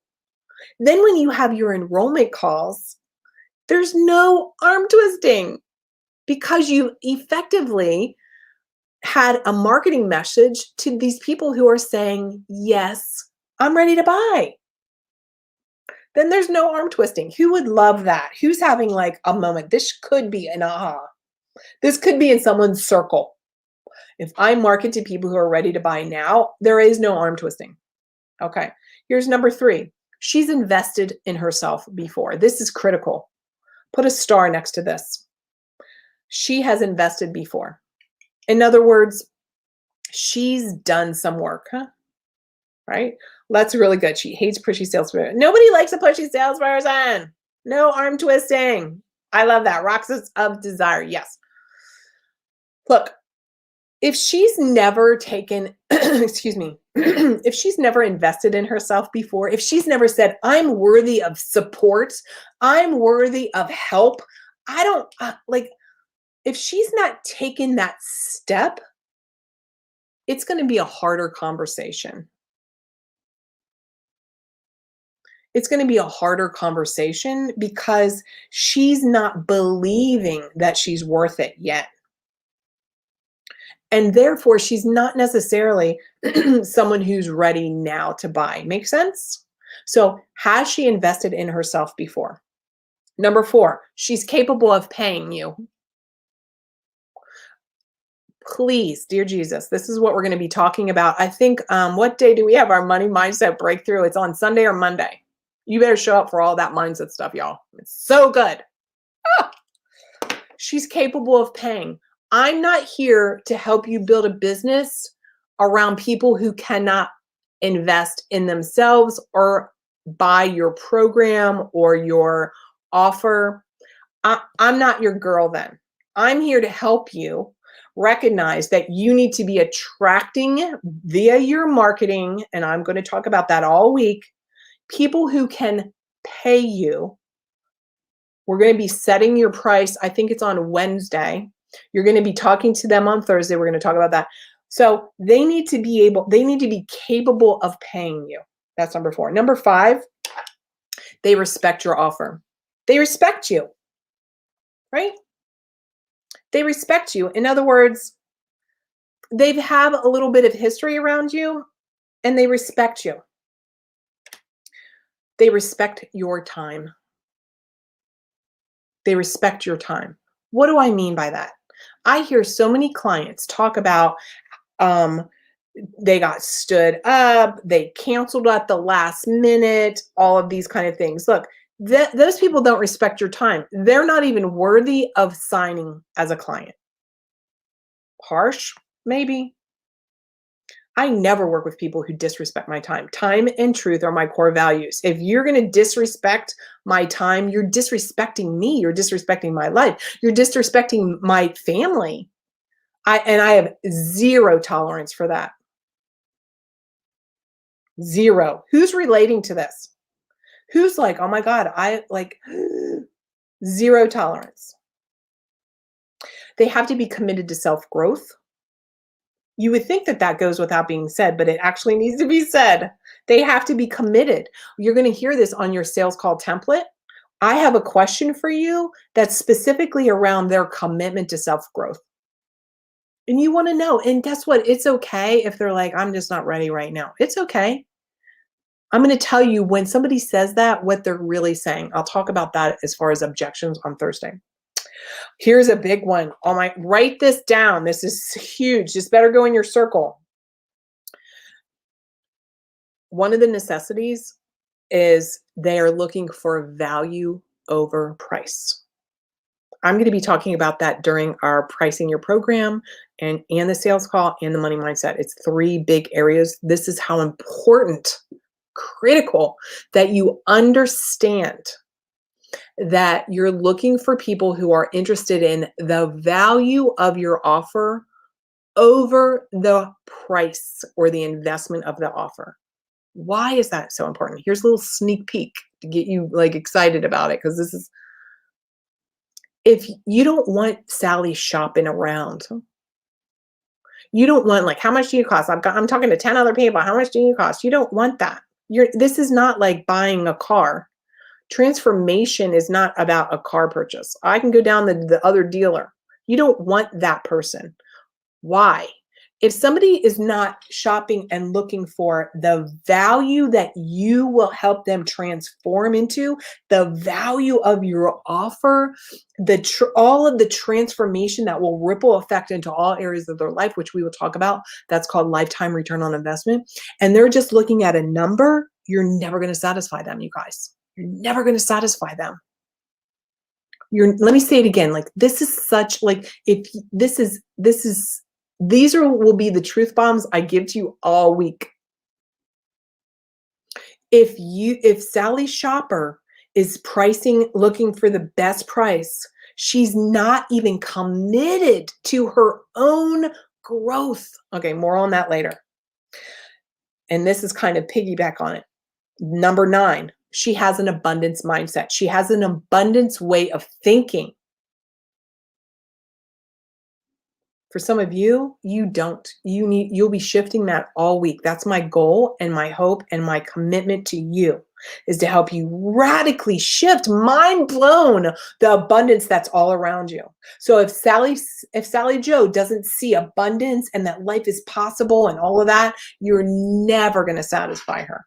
then when you have your enrollment calls, there's no arm twisting because you effectively had a marketing message to these people who are saying, yes, I'm ready to buy. Then there's no arm twisting. Who would love that? Who's having like a moment? This could be an aha. This could be in someone's circle. If I market to people who are ready to buy now, there is no arm twisting. Okay. Here's number 3. She's invested in herself before. This is critical. Put a star next to this. She has invested before. In other words, she's done some work, right? That's really good. She hates pushy salesperson. Nobody likes a pushy salesperson. No arm twisting. I love that. Rocks of desire. Yes. Look, if she's never taken, excuse me, if she's never invested in herself before, if she's never said, I'm worthy of support, I'm worthy of help, I don't if she's not taken that step, it's going to be a harder conversation. It's going to be a harder conversation because she's not believing that she's worth it yet. And therefore, she's not necessarily someone who's ready now to buy. Make sense? So has she invested in herself before? Number 4, she's capable of paying you. Please, dear Jesus, this is what we're going to be talking about. I think, what day do we have our money mindset breakthrough? It's on Sunday or Monday. You better show up for all that mindset stuff, y'all. It's so good. Ah! She's capable of paying. I'm not here to help you build a business around people who cannot invest in themselves or buy your program or your offer. I'm not your girl then. I'm here to help you recognize that you need to be attracting via your marketing, and I'm going to talk about that all week, people who can pay you. We're going to be setting your price. I think it's on Wednesday. You're going to be talking to them on Thursday. We're going to talk about that. So they need to be capable of paying you. That's number 4. Number 5, they respect your offer. They respect you, right? They respect you. In other words, they have a little bit of history around you and they respect you. They respect your time. They respect your time. What do I mean by that? I hear so many clients talk about they got stood up, they canceled at the last minute, all of these kind of things. Look, those people don't respect your time. They're not even worthy of signing as a client. Harsh, maybe. I never work with people who disrespect my time. Time and truth are my core values. If you're going to disrespect my time, you're disrespecting me. You're disrespecting my life. You're disrespecting my family. I have zero tolerance for that. Zero. Who's relating to this? Who's like, oh my God, I like zero tolerance. They have to be committed to self-growth. You would think that that goes without being said, but it actually needs to be said. They have to be committed. You're going to hear this on your sales call template. I have a question for you that's specifically around their commitment to self-growth. And you want to know, and guess what? It's okay if they're like, I'm just not ready right now. It's okay. I'm going to tell you when somebody says that, what they're really saying. I'll talk about that as far as objections on Thursday. Here's a big one. Write this down. This is huge. This better go in your circle. One of the necessities is they are looking for value over price. I'm going to be talking about that during our pricing your program and the sales call and the money mindset. It's 3 big areas. This is how important, critical that you understand that you're looking for people who are interested in the value of your offer over the price or the investment of the offer. Why is that so important? Here's a little sneak peek to get you like excited about it, because this is, if you don't want Sally shopping around, you don't want like, how much do you cost? I'm talking to 10 other people. How much do you cost? You don't want that. This is not like buying a car. Transformation is not about a car purchase. I can go down the other dealer. You don't want that person. Why? If somebody is not shopping and looking for the value that you will help them transform into, the value of your offer, all of the transformation that will ripple effect into all areas of their life, which we will talk about, that's called lifetime return on investment. And they're just looking at a number, you're never going to satisfy them, you guys. You're never going to satisfy them. Let me say it again. Like, this is such, like, if these will be the truth bombs I give to you all week. If Sally Shopper is pricing, looking for the best price, she's not even committed to her own growth. Okay, more on that later. And this is kind of piggyback on it. Number 9, she has an abundance mindset. She has an abundance way of thinking. For some of you, you don't. You'll be shifting that all week. That's my goal and my hope and my commitment to you, is to help you radically shift, mind blown, the abundance that's all around you. So if Sally Joe doesn't see abundance and that life is possible and all of that, you're never going to satisfy her.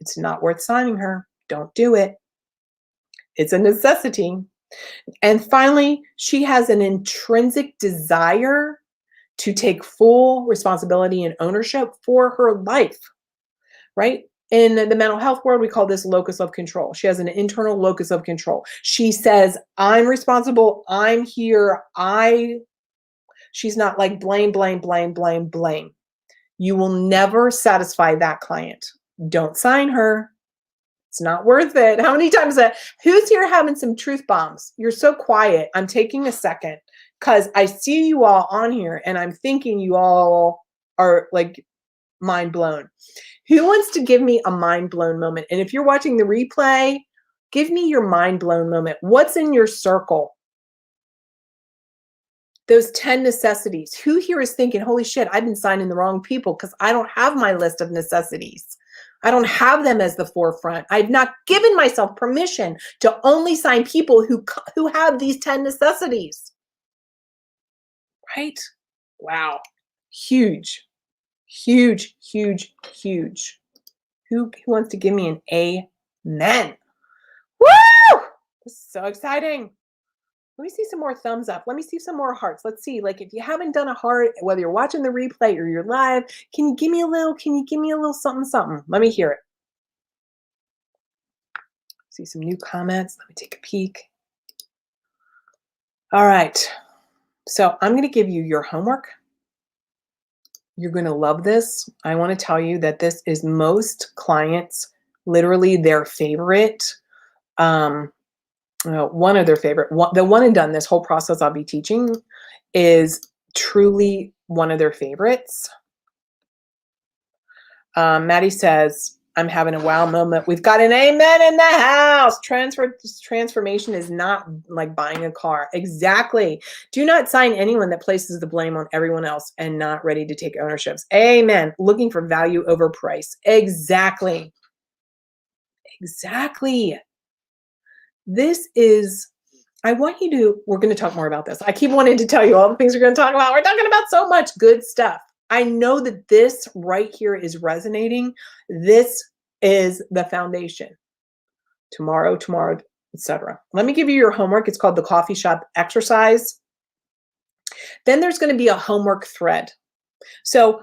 It's not worth signing her. Don't do it. It's a necessity. And finally, she has an intrinsic desire to take full responsibility and ownership for her life, right? In the mental health world, we call this locus of control. She has an internal locus of control. She says, I'm responsible. I'm here. She's not like blame, blame, blame, blame, blame. You will never satisfy that client. Don't sign her. It's not worth it. How many times who's here having some truth bombs? You're so quiet. I'm taking a second because I see you all on here and I'm thinking you all are like mind blown. Who wants to give me a mind blown moment? And if you're watching the replay, give me your mind blown moment. What's in your circle? Those 10 necessities. Who here is thinking, holy shit, I've been signing the wrong people because I don't have my list of necessities. I don't have them as the forefront. I've not given myself permission to only sign people who have these 10 necessities. Right? Wow. Huge, huge, huge, huge. Who wants to give me an amen? Woo! This is so exciting. Let me see some more thumbs up. Let me see some more hearts. Let's see, like, if you haven't done a heart, whether you're watching the replay or you're live, can you give me a little something, something? Let me hear it. See some new comments. Let me take a peek. All right. So I'm going to give you your homework. You're going to love this. I want to tell you that this is most clients, literally their favorite, one of their favorite, the one and done, this whole process I'll be teaching is truly one of their favorites. Maddie says, I'm having a wow moment. We've got an amen in the house. Transformation is not like buying a car. Exactly. Do not sign anyone that places the blame on everyone else and not ready to take ownerships. Amen. Looking for value over price. Exactly. Exactly. This is, we're going to talk more about this. I keep wanting to tell you all the things we're going to talk about. We're talking about so much good stuff. I know that this right here is resonating. This is the foundation. Tomorrow, etc. Let me give you your homework. It's called the coffee shop exercise. Then there's going to be a homework thread. So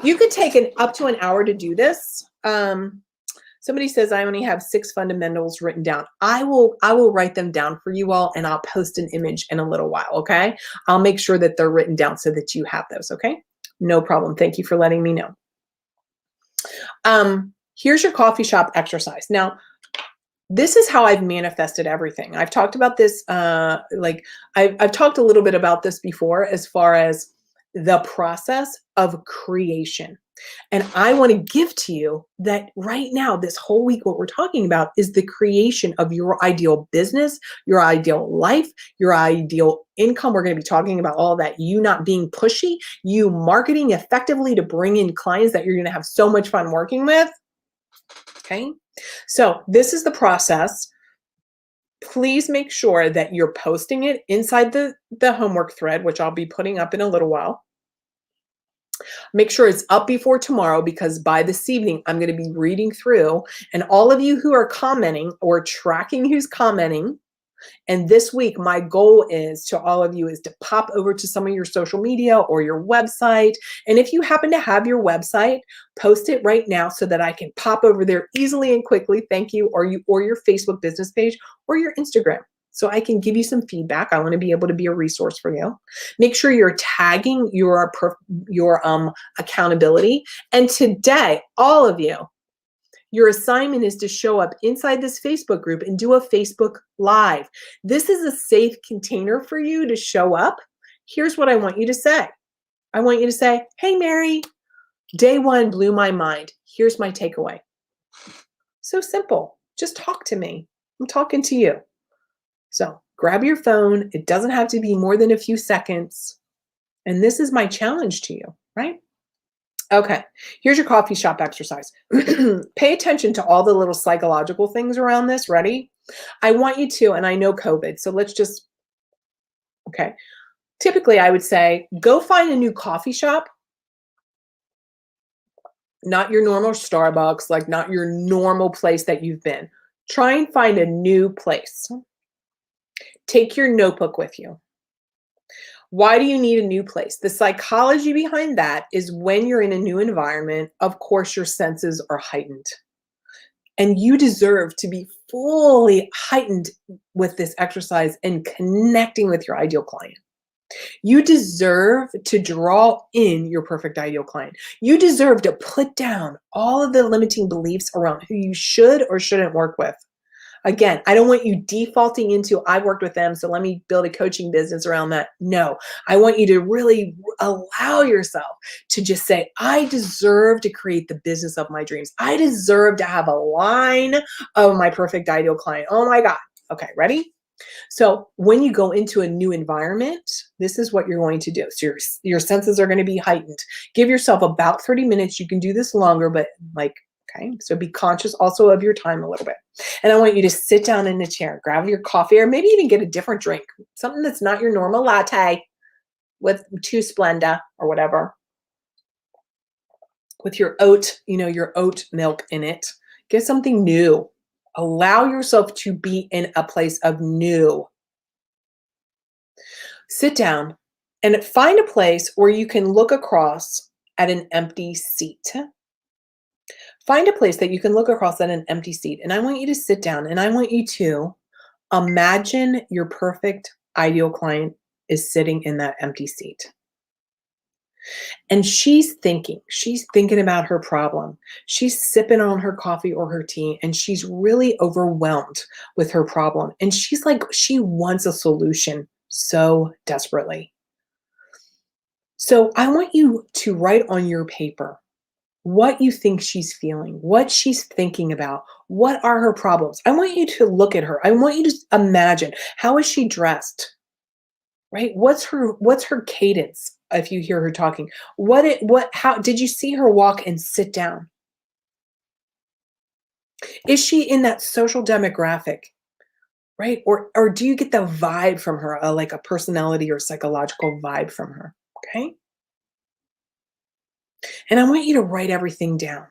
you could take up to an hour to do this. Somebody says, I only have 6 fundamentals written down. I will write them down for you all, and I'll post an image in a little while, okay? I'll make sure that they're written down so that you have those, okay? No problem. Thank you for letting me know. Here's your coffee shop exercise. Now, this is how I've manifested everything. I've talked about this, I've talked a little bit about this before as far as the process of creation. And I want to give to you that right now, this whole week, what we're talking about is the creation of your ideal business, your ideal life, your ideal income. We're going to be talking about all that. You not being pushy, you marketing effectively to bring in clients that you're going to have so much fun working with. Okay. So this is the process. Please make sure that you're posting it inside the homework thread, which I'll be putting up in a little while. Make sure it's up before tomorrow, because by this evening, I'm going to be reading through, and all of you who are commenting or tracking who's commenting. And this week, my goal is to all of you is to pop over to some of your social media or your website. And if you happen to have your website, post it right now so that I can pop over there easily and quickly. Thank you. Or your Facebook business page or your Instagram, so I can give you some feedback. I want to be able to be a resource for you. Make sure you're tagging your accountability. And today, all of you, your assignment is to show up inside this Facebook group and do a Facebook Live. This is a safe container for you to show up. Here's what I want you to say. I want you to say, hey, Mary, day one blew my mind. Here's my takeaway. So simple. Just talk to me. I'm talking to you. So grab your phone. It doesn't have to be more than a few seconds. And this is my challenge to you, right? Okay, here's your coffee shop exercise. Pay attention to all the little psychological things around this. Ready? I want you to, and I know COVID, so let's just, okay. Typically, I would say, go find a new coffee shop. Not your normal Starbucks, like not your normal place that you've been. Try and find a new place. Take your notebook with you. Why do you need a new place? The psychology behind that is when you're in a new environment, of course, your senses are heightened. And you deserve to be fully heightened with this exercise and connecting with your ideal client. You deserve to draw in your perfect ideal client. You deserve to put down all of the limiting beliefs around who you should or shouldn't work with. Again, I don't want you defaulting into, I've worked with them, so let me build a coaching business around that. No, I want you to really allow yourself to just say, I deserve to create the business of my dreams. I deserve to have a line of my perfect ideal client. Oh my God. Okay, ready? So when you go into a new environment, this is what you're going to do. So your senses are going to be heightened. Give yourself about 30 minutes. You can do this longer, but okay, so be conscious also of your time a little bit. And I want you to sit down in a chair, grab your coffee, or maybe even get a different drink, something that's not your normal latte with 2 Splenda or whatever, with your your oat milk in it. Get something new. Allow yourself to be in a place of new. Sit down and find a place where you can look across at an empty seat. Find a place that you can look across at an empty seat. And I want you to sit down and I want you to imagine your perfect ideal client is sitting in that empty seat. And she's thinking about her problem. She's sipping on her coffee or her tea, and she's really overwhelmed with her problem. And she's like, she wants a solution so desperately. So I want you to write on your paper what you think she's feeling, what she's thinking about, what are her problems. I want you to look at her. I want you to imagine, how is she dressed? Right? What's her cadence if you hear her talking? How did you see her walk and sit down? Is she in that social demographic? Right? Or do you get the vibe from her, like a personality or psychological vibe from her? Okay? And I want you to write everything down.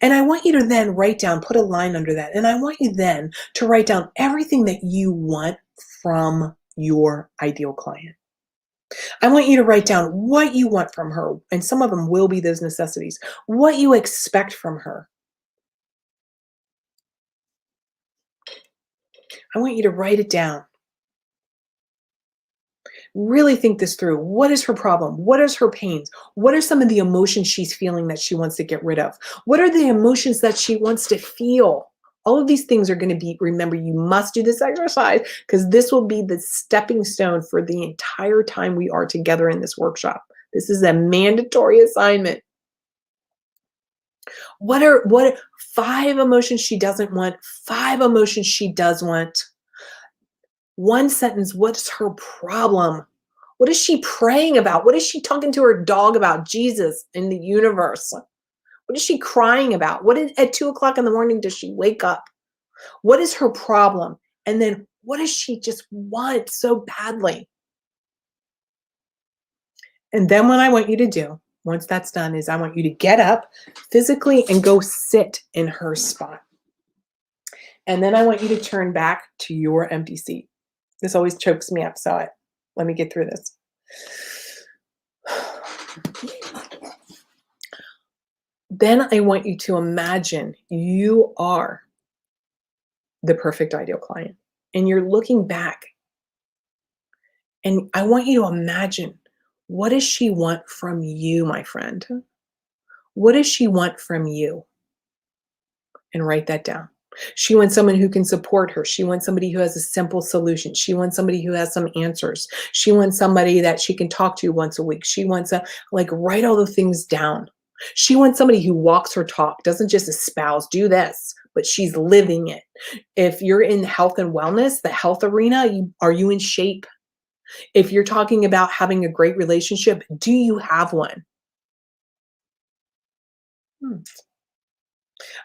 And I want you to then write down, put a line under that. And I want you then to write down everything that you want from your ideal client. I want you to write down what you want from her. And some of them will be those necessities. What you expect from her. I want you to write it down. Really think this through. What is her problem? What is her pains? What are some of the emotions she's feeling that she wants to get rid of? What are the emotions that she wants to feel? All of these things are going to be, remember, you must do this exercise because this will be the stepping stone for the entire time we are together in this workshop. This is a mandatory assignment. What are 5 emotions she doesn't want, 5 emotions she does want? One sentence, what's her problem? What is she praying about? What is she talking to her dog about? Jesus in the universe. What is she crying about? At 2 o'clock in the morning does she wake up? What is her problem? And then what does she just want so badly? And then what I want you to do, once that's done, is I want you to get up physically and go sit in her spot. And then I want you to turn back to your empty seat. This always chokes me up, so let me get through this. Then I want you to imagine you are the perfect ideal client. And you're looking back. And I want you to imagine, what does she want from you, my friend? What does she want from you? And write that down. She wants someone who can support her. She wants somebody who has a simple solution. She wants somebody who has some answers. She wants somebody that she can talk to once a week. She wants write all the things down. She wants somebody who walks her talk, doesn't just espouse, do this, but she's living it. If you're in health and wellness, the health arena, are you in shape? If you're talking about having a great relationship, do you have one?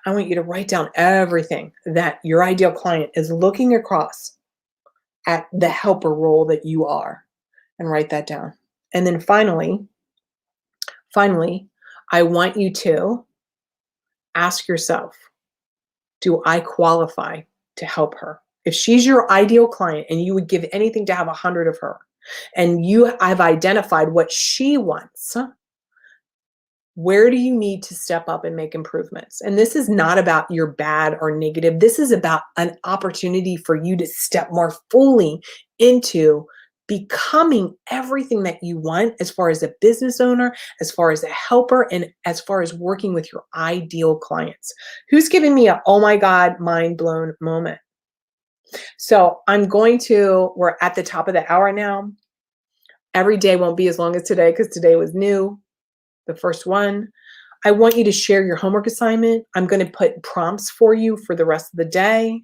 I want you to write down everything that your ideal client is looking across at the helper role that you are, and write that down. And then finally, I want you to ask yourself, do I qualify to help her? If she's your ideal client and you would give anything to have 100 of her, and I've identified what she wants, where do you need to step up and make improvements? And this is not about your bad or negative. This is about an opportunity for you to step more fully into becoming everything that you want as far as a business owner, as far as a helper, and as far as working with your ideal clients. Who's giving me a, oh my God, mind blown moment? So we're at the top of the hour now. Every day won't be as long as today because today was new. The first one. I want you to share your homework assignment. I'm going to put prompts for you for the rest of the day.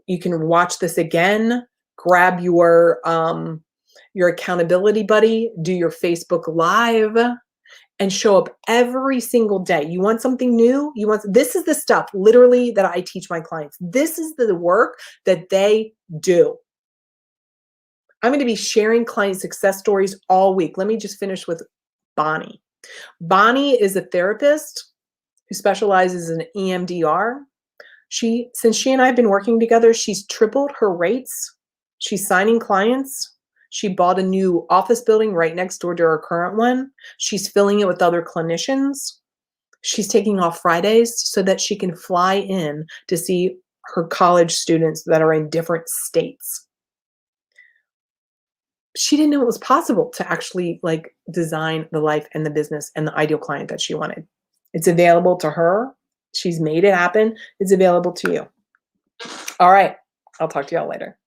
You can watch this again, grab your accountability buddy, do your Facebook Live, and show up every single day. You want something new? This is the stuff literally that I teach my clients. This is the work that they do. I'm going to be sharing client success stories all week. Let me just finish with Bonnie. Bonnie is a therapist who specializes in EMDR. Since she and I have been working together, she's tripled her rates. She's signing clients. She bought a new office building right next door to her current one. She's filling it with other clinicians. She's taking off Fridays so that she can fly in to see her college students that are in different states. She didn't know it was possible to actually design the life and the business and the ideal client that she wanted. It's available to her. She's made it happen. It's available to you. All right. I'll talk to y'all later.